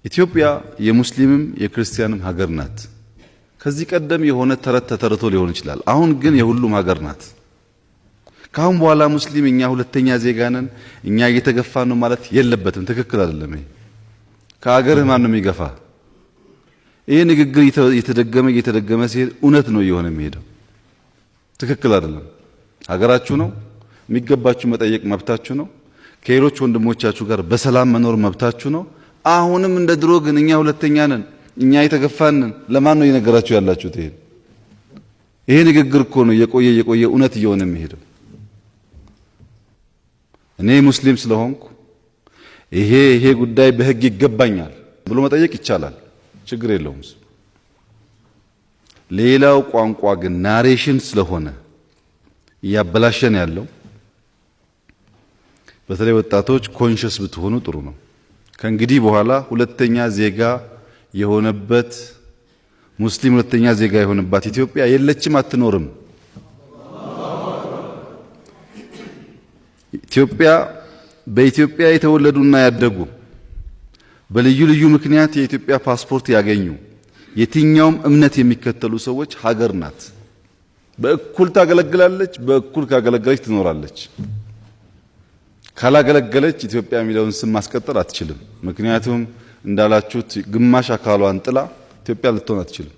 ኢትዮጵያ የሙስሊምም የክርስቲያንም ሀገር ናት። ከዚህ ቀደም የሆነ ተረት ተተርቶ ሊሆን ይችላል። አሁን ግን የሁሉም ሀገር ናት። ካሁን በኋላ ሙስሊም እኛ ሁለተኛ ዜጋ ነን፣ እኛ እየተገፋን ነው ማለት የለበትም። ትክክል አይደለም። ይሄ ከሀገርህ ማን ነው የሚገፋ? ይሄ ንግግር እየተደገመ ሲሄድ እውነት ነው እየሆነ የሚሄደው። ትክክል አይደለም። ሀገራችሁ ነው፣ የሚገባችሁ መጠየቅ መብታችሁ ነው። ከሌሎች ወንድሞቻችሁ ጋር በሰላም መኖር መብታችሁ ነው። አሁንም እንደ ድሮ ግን እኛ ሁለተኛ ነን፣ እኛ የተገፋን ነን ለማን ነው እየነገራችሁ ያላችሁት? ይሄ ንግግር እኮ ነው የቆየ እውነት እየሆነ የሚሄደው። እኔ ሙስሊም ስለሆንኩ ይሄ ጉዳይ በህግ ይገባኛል ብሎ መጠየቅ ይቻላል፣ ችግር የለውም። ሌላው ቋንቋ ግን ናሬሽን ስለሆነ እያበላሸን ያለው፣ በተለይ ወጣቶች ኮንሽስ ብትሆኑ ጥሩ ነው። ከእንግዲህ በኋላ ሁለተኛ ዜጋ የሆነበት ሙስሊም ሁለተኛ ዜጋ የሆነባት ኢትዮጵያ የለችም፣ አትኖርም። ኢትዮጵያ በኢትዮጵያ የተወለዱና ያደጉ በልዩ ልዩ ምክንያት የኢትዮጵያ ፓስፖርት ያገኙ የትኛውም እምነት የሚከተሉ ሰዎች ሀገር ናት። በእኩል ታገለግላለች፣ በእኩል ካገለገለች ትኖራለች። ካላገለገለች ኢትዮጵያ የሚለውን ስም ማስቀጠል አትችልም። ምክንያቱም እንዳላችሁት ግማሽ አካሏን ጥላ ኢትዮጵያ ልትሆን አትችልም።